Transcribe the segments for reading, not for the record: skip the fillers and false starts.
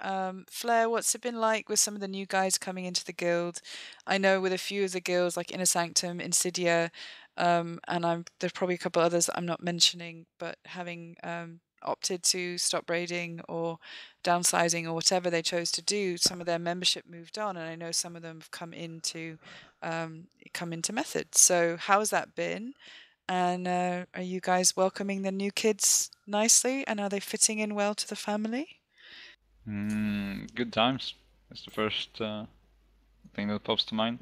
Flare, what's it been like with some of the new guys coming into the guild? I know with a few of the guilds like Inner Sanctum, Insidia, and there's probably a couple others that I'm not mentioning, but having opted to stop raiding or downsizing or whatever they chose to do, some of their membership moved on, and I know some of them have come into Method. So how's that been? And are you guys welcoming the new kids nicely? And are they fitting in well to the family? Good times. That's the first thing that pops to mind.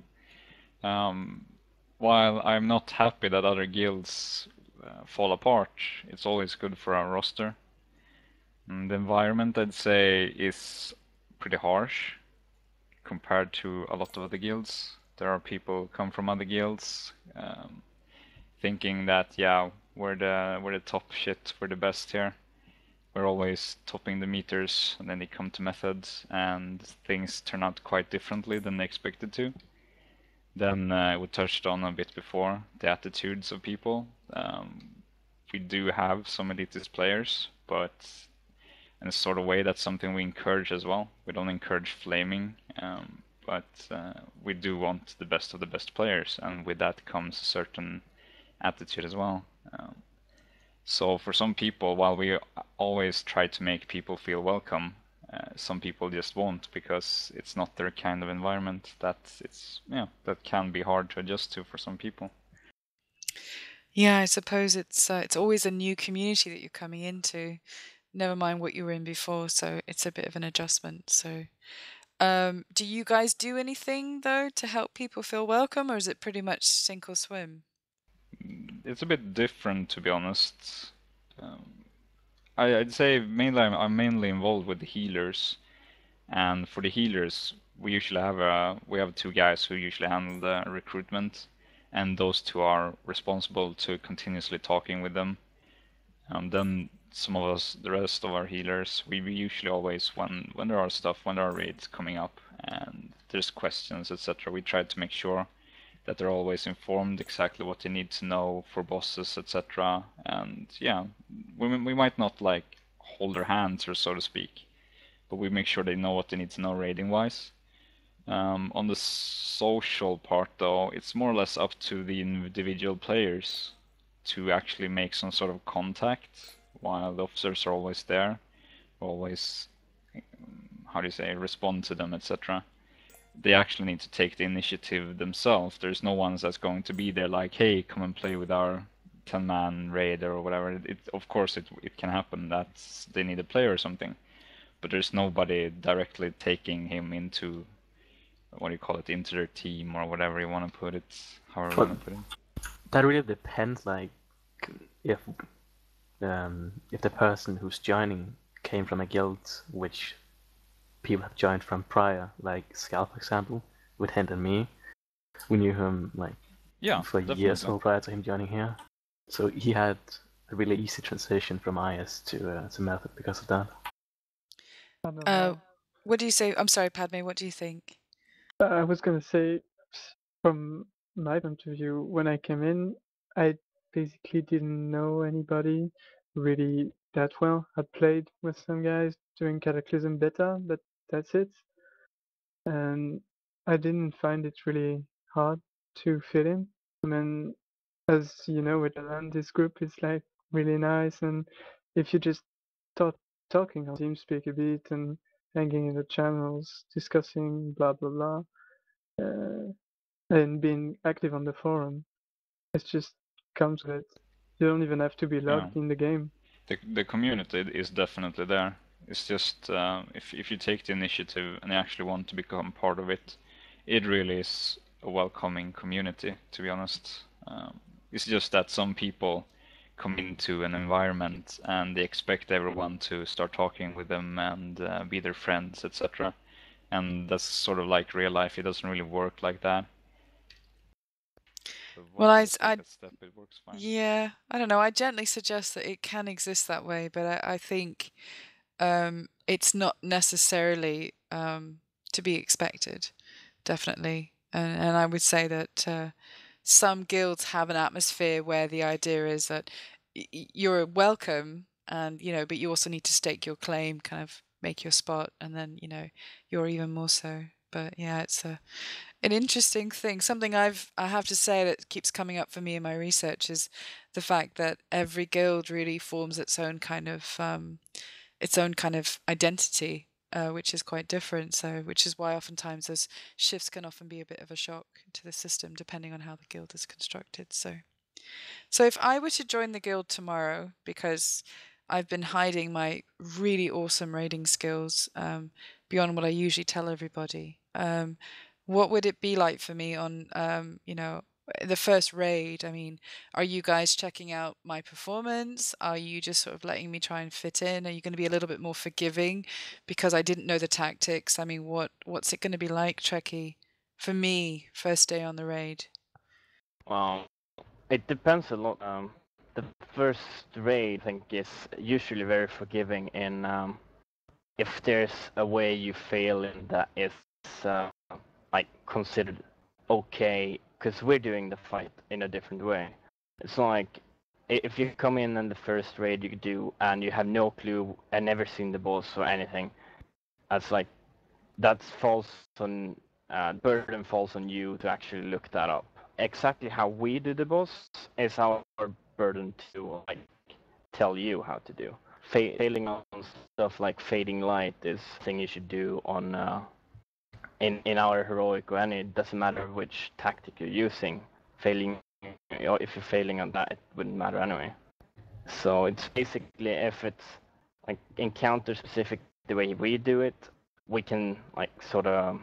Um, while I'm not happy that other guilds fall apart, it's always good for our roster. And the environment, I'd say, is pretty harsh compared to a lot of other guilds. There are people come from other guilds thinking that, yeah, we're the top shit, we're the best here. We're always topping the meters, and then they come to methods, and things turn out quite differently than they expected to. Then we touched on a bit before the attitudes of people. We do have some elitist players, but in a sort of way that's something we encourage as well. We don't encourage flaming, but we do want the best of the best players, and with that comes a certain attitude as well. So for some people, while we always try to make people feel welcome, some people just won't because it's not their kind of environment. That can be hard to adjust to for some people. Yeah, I suppose it's always a new community that you're coming into. Never mind what you were in before, so it's a bit of an adjustment. So, do you guys do anything though to help people feel welcome, or is it pretty much sink or swim? It's a bit different, to be honest. Um, I'd say mainly I'm mainly involved with the healers, and for the healers, we have two guys who usually handle the recruitment, and those two are responsible to continuously talking with them. Then some of us, the rest of our healers, we usually always when there are stuff, when there are raids coming up and there's questions, etc., we try to make sure that they're always informed exactly what they need to know for bosses, etc. And yeah, we might not like hold their hands or so to speak, but we make sure they know what they need to know raiding wise. On the social part though, it's more or less up to the individual players to actually make some sort of contact, while the officers are always there, always, how do you say, respond to them, etc. They actually need to take the initiative themselves. There's no one that's going to be there like, hey, come and play with our 10-man raid or whatever. Of course, it can happen that they need a player or something, but there's nobody directly taking him into, what do you call it, into their team or whatever you want to put it, however you Well, want to put it. that really depends. Like, if the person who's joining came from a guild which people have joined from prior, like Scal, for example, with Hent and me, we knew him like for years prior to him joining here. So he had a really easy transition from IS to Method because of that. What do you say? I'm sorry, Padme. What do you think? I was gonna say, from my point of view, when I came in, I basically didn't know anybody really that well. I played with some guys during Cataclysm Beta, but that's it. And I didn't find it really hard to fit in. I mean, as you know, with Valiane, this group is like really nice, and if you just start talking on TeamSpeak a bit and hanging in the channels, discussing blah blah blah, and being active on the forum, it just comes with it. You don't even have to be logged in the game. The community is definitely there. It's just if you take the initiative and you actually want to become part of it, it really is a welcoming community, to be honest. It's just that some people come into an environment and they expect everyone to start talking with them and be their friends, etc. And that's sort of like real life. It doesn't really work like that. Well, yeah, I don't know. I gently suggest that it can exist that way, but I think it's not necessarily to be expected, definitely. And I would say that some guilds have an atmosphere where the idea is that you're welcome, and but you also need to stake your claim, kind of make your spot, and then you're even more so. But yeah, it's an interesting thing. Something I have to say that keeps coming up for me in my research is the fact that every guild really forms its own kind of identity, which is quite different. So, which is why oftentimes those shifts can often be a bit of a shock to the system, depending on how the guild is constructed. So if I were to join the guild tomorrow, because I've been hiding my really awesome raiding skills beyond what I usually tell everybody, what would it be like for me on, the first raid? I mean, are you guys checking out my performance? Are you just sort of letting me try and fit in? Are you going to be a little bit more forgiving because I didn't know the tactics? I mean, what's it going to be like, Trekkie, for me, first day on the raid? Well, it depends a lot. The first raid, I think, is usually very forgiving in if there's a way you fail in that is like considered okay, because we're doing the fight in a different way. It's not like if you come in the first raid you do and you have no clue and never seen the boss or anything, that's falls on burden falls on you to actually look that up. Exactly how we do the boss is our burden to like tell you how to do. Failing on stuff like fading light is a thing you should do on in our heroic or any. It doesn't matter which tactic you're using. Failing, or if you're failing on that, it wouldn't matter anyway. So it's basically if it's like encounter specific the way we do it, we can like sort of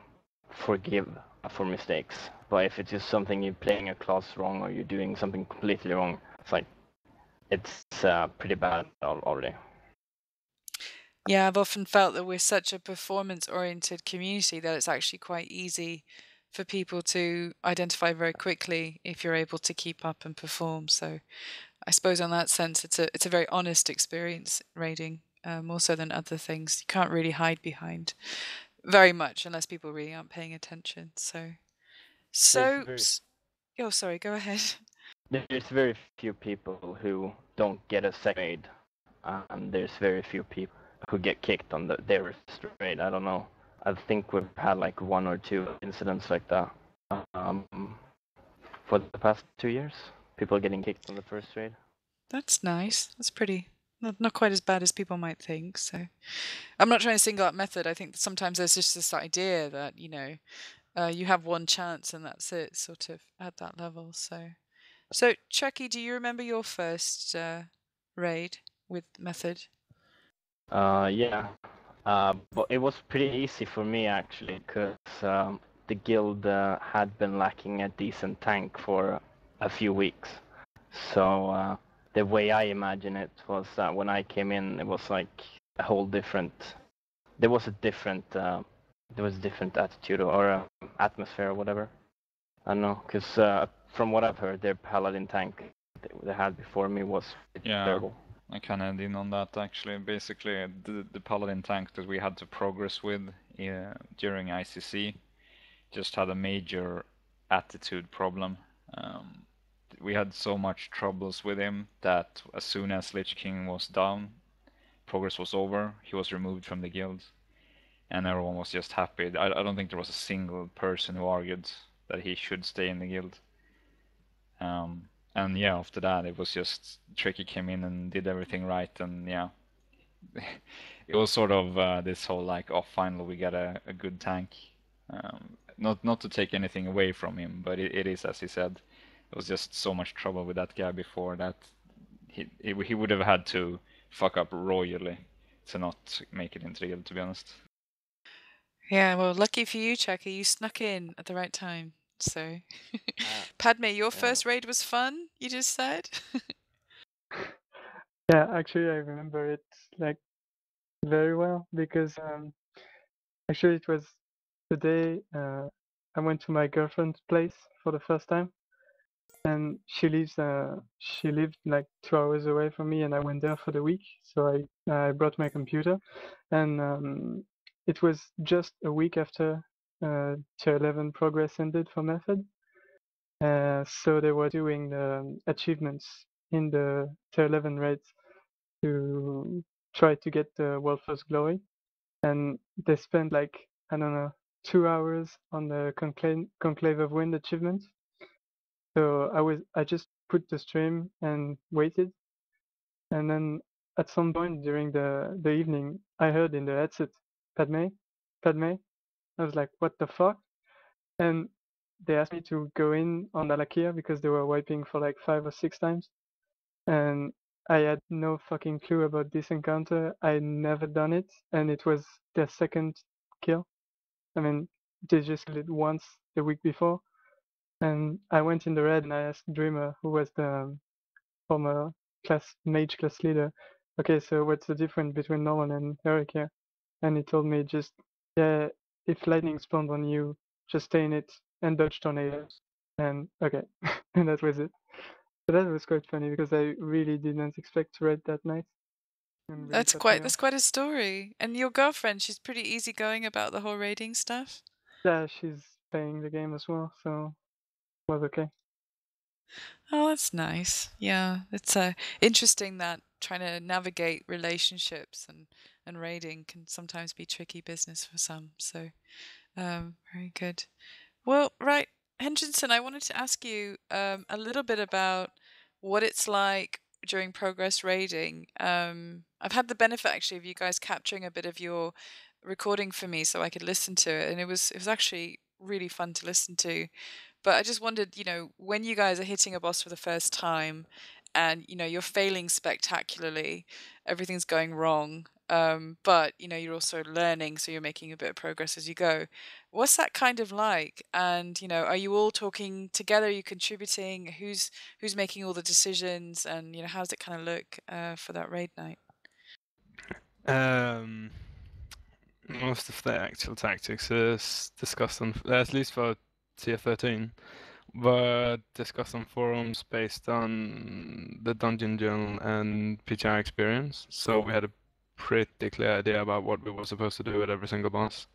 forgive for mistakes. But if it's just something you're playing a class wrong or you're doing something completely wrong, it's pretty bad already. Yeah, I've often felt that we're such a performance-oriented community that it's actually quite easy for people to identify very quickly if you're able to keep up and perform. So I suppose on that sense, it's a very honest experience raiding, more so than other things. You can't really hide behind very much unless people really aren't paying attention. Oh, sorry, go ahead. There's very few people who don't get a second raid, and there's very few people who get kicked on their first raid. I don't know. I think we've had like 1 or 2 incidents like that for the past 2 years. People getting kicked on the first raid. That's nice. That's pretty. Not quite as bad as people might think. So, I'm not trying to single out method. I think sometimes there's just this idea that you have one chance and that's it, sort of at that level. So Trekkie, do you remember your first raid with method? Yeah. But it was pretty easy for me actually, because the guild had been lacking a decent tank for a few weeks. So the way I imagine it was that when I came in, it was like a whole different. There was a different attitude or atmosphere or whatever. I don't know, because from what I've heard, their paladin tank they had before me was terrible. I can add in on that actually. Basically, the paladin tank that we had to progress with during ICC just had a major attitude problem. We had so much troubles with him that as soon as Lich King was down, progress was over, he was removed from the guild, and everyone was just happy. I don't think there was a single person who argued that he should stay in the guild. And yeah, after that it was just Treckie came in and did everything right, and yeah, it was sort of this whole like, oh, finally we got a good tank. Not to take anything away from him, but it is as he said, it was just so much trouble with that guy before that he would have had to fuck up royally to not make it into the guild, to be honest. Yeah, well, lucky for you, Trekkie, you snuck in at the right time. So, Padmay, your first raid was fun, you just said? Yeah, actually, I remember it like very well because actually it was the day I went to my girlfriend's place for the first time, and she lived like 2 hours away from me, and I went there for the week. So I brought my computer, and it was just a week after tier 11 progress ended for method. So they were doing the achievements in the tier 11 raids to try to get the world first glory. and they spent like, I don't know, 2 hours on the Conclave of Wind achievement. So I just put the stream and waited, and then at some point during the evening, I heard in the headset, Padmay, Padmay. I was like, what the fuck? And they asked me to go in on Alakia because they were wiping for like 5 or 6 times. And I had no fucking clue about this encounter. I never done it, and it was their second kill. I mean, they just did it once the week before. And I went in the red and I asked Dreamer, who was the former mage class leader, okay, so what's the difference between normal and heroic here? And he told me just, yeah, if lightning spawns on you, just stay in it and dodge tornadoes. And okay, and that was it. So that was quite funny because I really didn't expect to raid that night. And really That's thought quite we that's quite a story. And your girlfriend, she's pretty easygoing about the whole raiding stuff. yeah, she's playing the game as well, so it was okay. Oh, that's nice. Yeah, it's interesting that trying to navigate relationships and raiding can sometimes be tricky business for some. So, very good. Well, right, Hentrenson, I wanted to ask you a little bit about what it's like during progress raiding. I've had the benefit actually of you guys capturing a bit of your recording for me so I could listen to it, and it was actually really fun to listen to. But I just wondered, when you guys are hitting a boss for the first time and, you're failing spectacularly, everything's going wrong, but, you're also learning, so you're making a bit of progress as you go. What's that kind of like? And, are you all talking together? Are you contributing? Who's making all the decisions? And, how does it kind of look for that raid night? Most of the actual tactics is discussed on, at least for tier 13, were discussed on forums based on the Dungeon Journal and PTR experience. So we had a pretty clear idea about what we were supposed to do with every single boss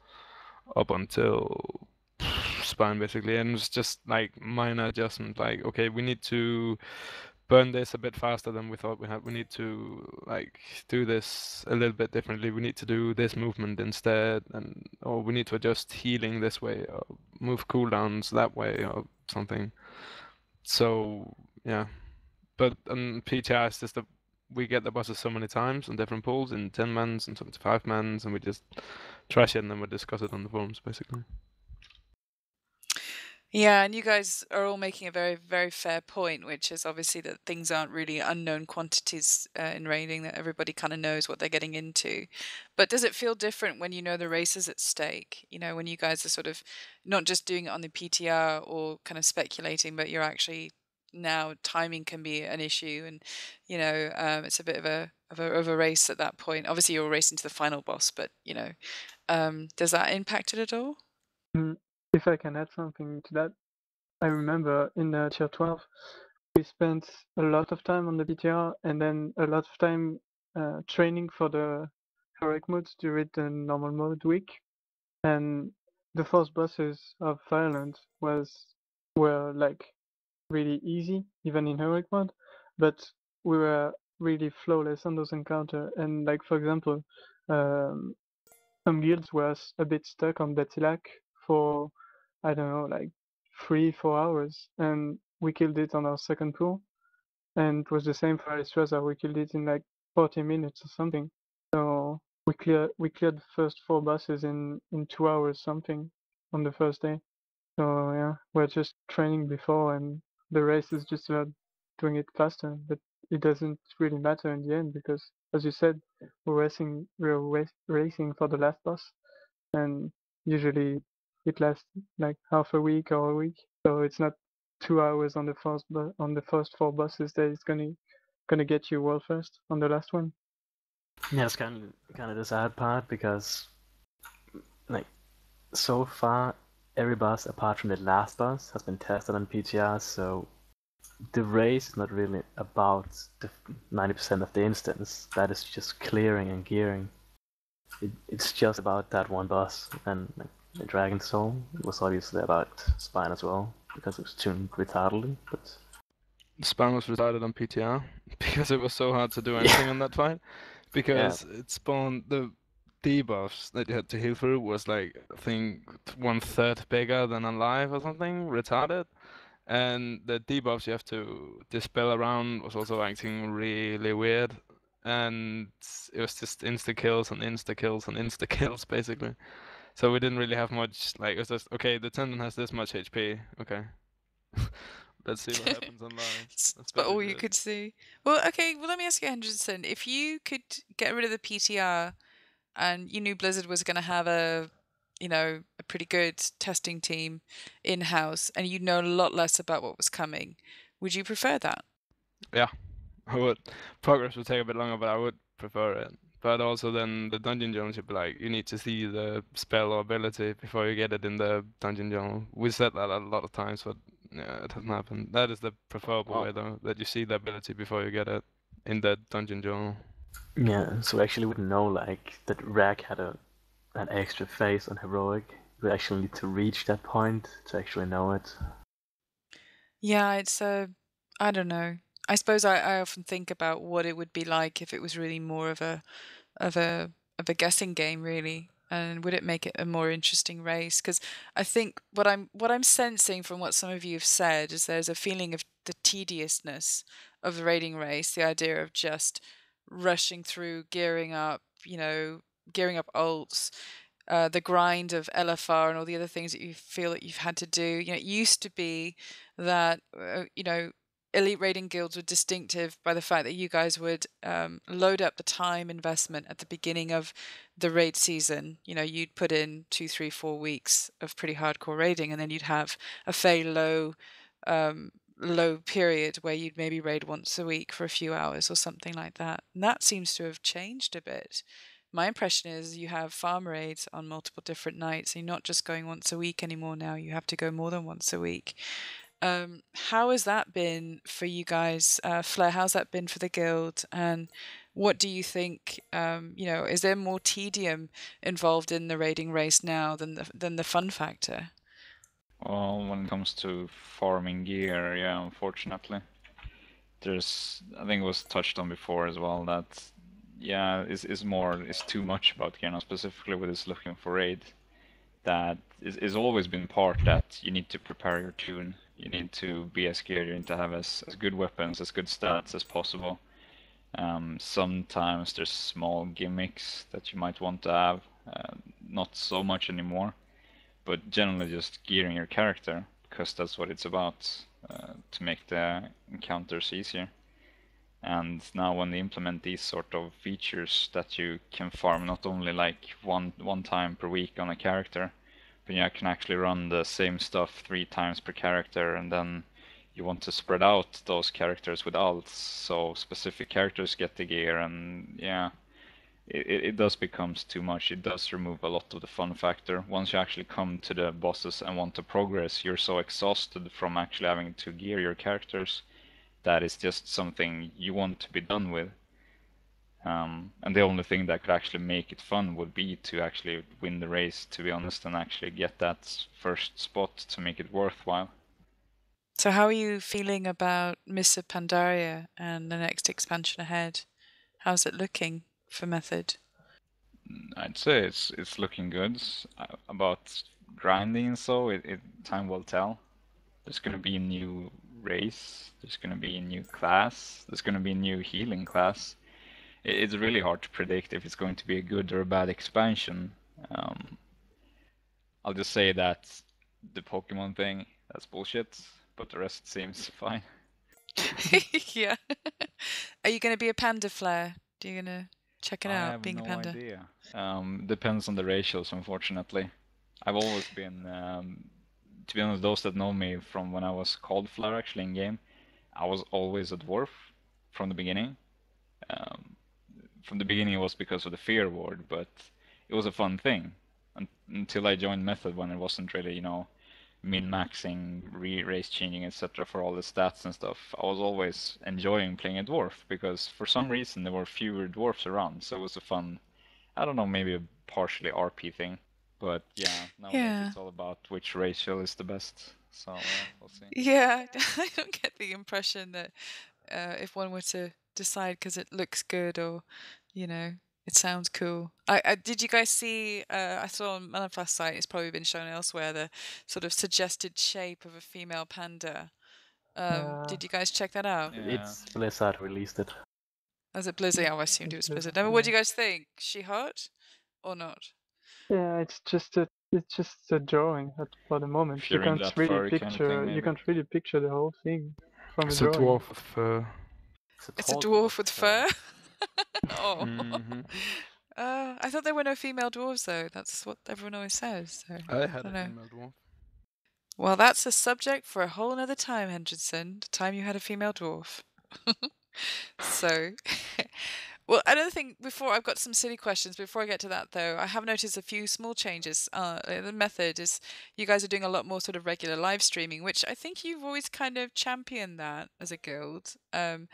up until Spine, basically. And it was just like minor adjustment, like, okay, we need to burn this a bit faster than we thought we had. We need to like do this a little bit differently. We need to do this movement instead, or we need to adjust healing this way, or move cooldowns that way, or something. So yeah, but on PTR it's just that we get the bosses so many times on different pools in 10 mans and 75 mans, and we just trash it and then we discuss it on the forums basically. Yeah, and you guys are all making a very, very fair point, which is obviously that things aren't really unknown quantities in raiding, that everybody kind of knows what they're getting into. But does it feel different when you know the race is at stake? When you guys are sort of not just doing it on the PTR or kind of speculating, but you're actually now timing can be an issue, and it's a bit of a race at that point. Obviously, you're racing to the final boss, but does that impact it at all? If I can add something to that, I remember in tier 12, we spent a lot of time on the BTR and then a lot of time training for the heroic mode during the normal mode week. And the first bosses of Violent were like really easy, even in heroic mode, but we were really flawless on those encounters. And like for example, some guilds were a bit stuck on Betilac for, I don't know, like 3-4 hours, and we killed it on our second pool. And it was the same for Alistreza. We killed it in like 40 minutes or something. So we cleared the first 4 bosses in 2 hours something on the first day. So yeah, we're just training before, and the race is just about doing it faster. But it doesn't really matter in the end because, as you said, we're racing for the last boss, and usually it lasts like half a week or a week. So it's not 2 hours on the first 4 bosses that is gonna get you world first on the last one. Yeah, it's kind of the sad part because, like, so far every boss apart from the last boss has been tested on PTR, so the race is not really about the 90% of the instance. That is just clearing and gearing. It's just about that one boss, and like, the Dragon Soul was obviously about Spine as well because it was tuned retardedly, but Spam was retarded on PTR because it was so hard to do anything on that fight. Because it spawned debuffs that you had to heal through was like, I think 1/3 bigger than on live or something, retarded. And the debuffs you have to dispel around was also acting really weird. And it was just insta kills and insta kills and insta kills basically. So we didn't really have much, like, it was just, okay, the tendon has this much HP, okay. Let's see what happens on live. It's That's about all basically you it. could see. Well, okay, well, let me ask you, Hentrenson, if you could get rid of the PTR and you knew Blizzard was going to have a pretty good testing team in-house and you know a lot less about what was coming, would you prefer that? Yeah, I would. Progress would take a bit longer, but I would prefer it. But also then the dungeon journal should be like, you need to see the spell or ability before you get it in the dungeon journal. We said that a lot of times, but yeah, it hasn't happened. That is the preferable way though, that you see the ability before you get it in the dungeon journal. Yeah, so we actually wouldn't know like that Rag had an extra phase on heroic. We actually need to reach that point to actually know it. Yeah, it's I don't know. I suppose I often think about what it would be like if it was really more of a of a of a guessing game, really. And would it make it a more interesting race? Because I think what I'm sensing from what some of you have said is there's a feeling of the tediousness of the raiding race, the idea of just rushing through, gearing up, gearing up ults, the grind of LFR and all the other things that you feel that you've had to do. It used to be that elite raiding guilds were distinctive by the fact that you guys would load up the time investment at the beginning of the raid season. You'd put in 2, 3, 4 weeks of pretty hardcore raiding, and then you'd have a fairly low period where you'd maybe raid once a week for a few hours or something like that. And that seems to have changed a bit. My impression is you have farm raids on multiple different nights. You're not just going once a week anymore now. You have to go more than once a week. How has that been for you guys? Flare, how's that been for the guild? And what do you think, is there more tedium involved in the raiding race now than the fun factor? Well, when it comes to farming gear, yeah, unfortunately. I think it was touched on before as well, that, yeah, is too much about gear now, specifically with this looking for raid. That is always been part that you need to prepare your tune. You need to be as geared, you need to have as good weapons, as good stats as possible. Sometimes there's small gimmicks that you might want to have, not so much anymore, but generally just gearing your character, because that's what it's about, to make the encounters easier. And now when they implement these sort of features that you can farm not only like one time per week on a character, but you can actually run the same stuff 3 times per character, and then you want to spread out those characters with alts, so specific characters get the gear, and yeah, it does becomes too much. It does remove a lot of the fun factor. Once you actually come to the bosses and want to progress, you're so exhausted from actually having to gear your characters that is just something you want to be done with. And the only thing that could actually make it fun would be to actually win the race, to be honest, and actually get that first spot to make it worthwhile. So how are you feeling about Mists of Pandaria and the next expansion ahead? How's it looking for Method? I'd say it's looking good. About grinding, so time will tell. There's gonna be a new race. There's gonna be a new class. There's gonna be a new healing class. It's really hard to predict if it's going to be a good or a bad expansion. I'll just say that the Pokemon thing, that's bullshit, but the rest seems fine. Yeah. Are you going to be a panda, Flare? Are you going to check it I out, have being a no panda? idea. Depends on the ratios, unfortunately. I've always been, to be honest, those that know me from when I was called Flare actually in game, I was always a dwarf from the beginning. From the beginning it was because of the fear ward, but it was a fun thing until I joined Method, when it wasn't really, min-maxing, race changing, etc. for all the stats and stuff. I was always enjoying playing a dwarf because for some reason there were fewer dwarfs around, so it was a fun, I don't know, maybe a partially RP thing. But yeah, nowadays it's all about which ratio is the best. So we'll see. Yeah, I don't get the impression that if one were to decide because it looks good or, It sounds cool. Did you guys see? I saw on Manifest site. It's probably been shown elsewhere. The sort of suggested shape of a female panda. Did you guys check that out? Yeah. It's Blizzard released it. Was it Blizzard? Oh, I assumed it was It's Blizzard. Blizzard, No, what do yeah. you guys think? She hot or not? Yeah, it's just a drawing for the moment. If You you're in can't that really furry kind of picture thing, you maybe. can't really picture the whole thing from It's a a drawing. dwarf with fur. It's a dwarf with fur. Oh. Mhm. I thought there were no female dwarves though. That's what everyone always says. So I had a don't know. female dwarf. Well, that's a subject for a whole other time, Hentrenson. The time you had a female dwarf. So, well, another thing before I've got some silly questions. Before I get to that, though, I have noticed a few small changes. The method is you guys are doing a lot more sort of regular live streaming, which I think you've always kind of championed that as a guild. Then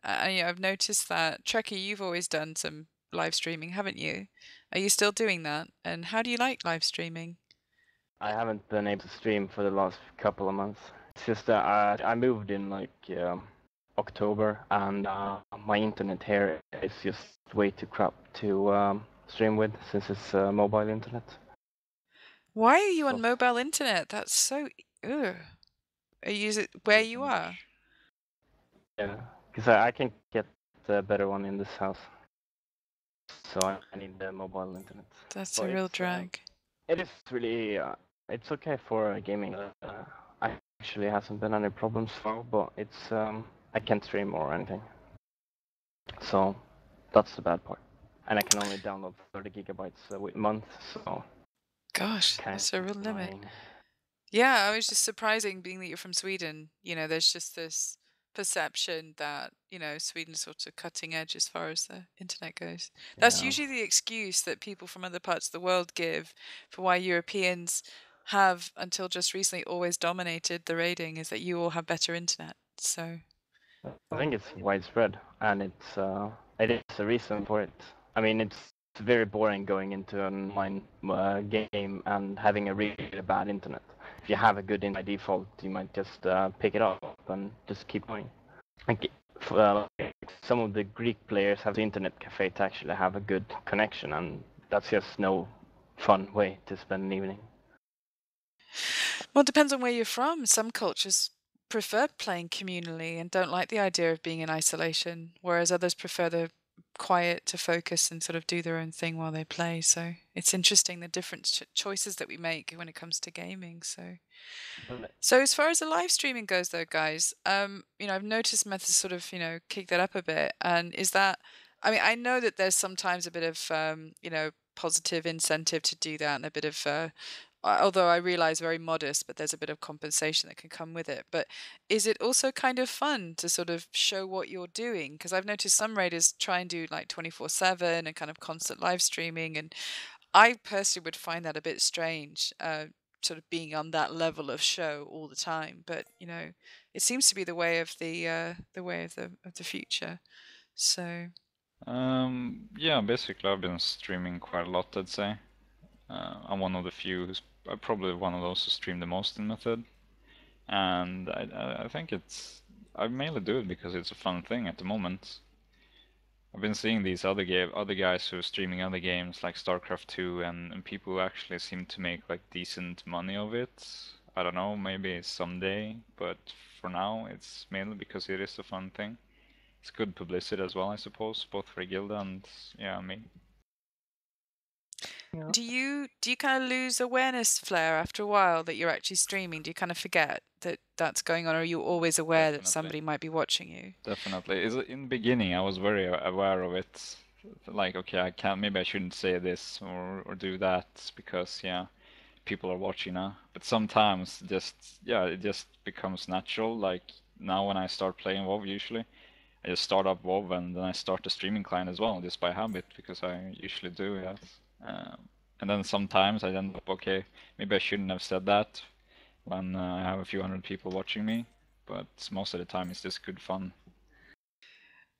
yeah, I've noticed that Treckie, you've always done some live streaming, haven't you? Are you still doing that? And how do you like live streaming? I haven't been able to stream for the last couple of months. It's just that I moved in like October, and my internet here is just way too crap to stream with since it's mobile internet. Why are you on So- mobile internet? That's so. Ugh. Are you use it where you are? Yeah, because I can get a better one in this house, so I need the mobile internet. That's But a real it's, drag. It is really it's okay for gaming. Actually hasn't been any problems far, but it's I can't stream or anything. So that's the bad part. And I can only download 30 gigabytes a month, so Gosh, kind that's a real of limit. annoying. Yeah, I was just surprising being that you're from Sweden. You know, there's just this perception that, you know, Sweden's sort of cutting edge as far as the internet goes. That's Yeah. usually the excuse that people from other parts of the world give for why Europeans have, until just recently, always dominated the rating, is that you all have better internet. So, I think it's widespread, and it is a reason for it. I mean, it's very boring going into an online game and having a really bad internet. If you have a good internet by default, you might just pick it up and just keep going. Like, some of the Greek players have the internet cafe to actually have a good connection, and that's just no fun way to spend an evening. well, it depends on where you're from. Some cultures prefer playing communally and don't like the idea of being in isolation, whereas others prefer the quiet to focus and sort of do their own thing while they play. So it's interesting the different choices that we make when it comes to gaming. So as far as the live streaming goes, though, guys, you know, I've noticed methods sort of, you know, kick that up a bit. And is that, I mean, I know that there's sometimes a bit of, you know, positive incentive to do that and a bit of, although I realize very modest, but there's a bit of compensation that can come with it. But is it also kind of fun to sort of show what you're doing? Because I've noticed some raiders try and do like 24/7 and kind of constant live streaming. And I personally would find that a bit strange, sort of being on that level of show all the time. But you know, it seems to be the way of the way of the future. So Yeah, basically I've been streaming quite a lot, I'd say. I'm one of the few who's probably one of those who stream the most in Method, and I think I mainly do it because it's a fun thing at the moment. I've been seeing these other guys who are streaming other games like StarCraft 2, and people who actually seem to make like decent money of it. I don't know, maybe someday, but for now it's mainly because it is a fun thing. It's good publicity as well, I suppose, both for Gilda and yeah, me. Yeah. do you kind of lose awareness, Flair, after a while that you're actually streaming? Do you kind of forget that that's going on, or are you always aware that Definitely. somebody might be watching you? Definitely. In the beginning, I was very aware of it. Like, okay, maybe I shouldn't say this or do that because, yeah, people are watching now. But sometimes it just becomes natural. Like now when I start playing WoW, usually I just start up WoW and then I start the streaming client as well, just by habit because I usually do that. And then sometimes I end up, okay, maybe I shouldn't have said that when I have a few hundred people watching me, but most of the time it's just good fun.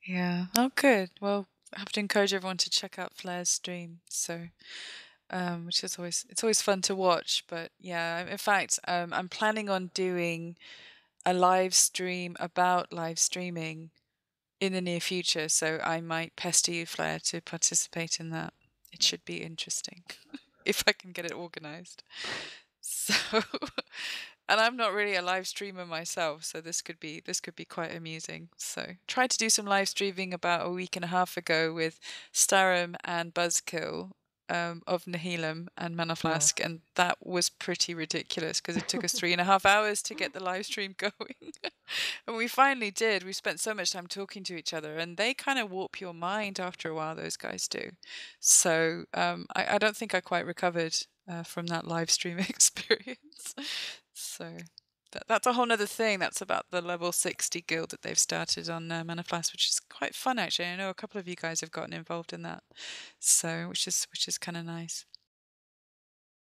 Yeah. Oh, good. Well, I have to encourage everyone to check out Flair's stream. So, which is always fun to watch. But yeah, in fact, I'm planning on doing a live stream about live streaming in the near future. So I might pester you, Flair, to participate in that. It should be interesting if I can get it organized. So, and I'm not really a live streamer myself, so this could be quite amusing. So, tried to do some live streaming about a week and a half ago with Starum and Buzzkill of Nihilum and Mana Flask, and that was pretty ridiculous because it took us 3.5 hours to get the live stream going. And we finally did. We spent so much time talking to each other, and they kind of warp your mind after a while, those guys do. So I don't think I quite recovered from that live stream experience. So that's a whole other thing. That's about the level 60 guild that they've started on Mana Flask, which is quite fun actually. I know a couple of you guys have gotten involved in that, so which is kind of nice.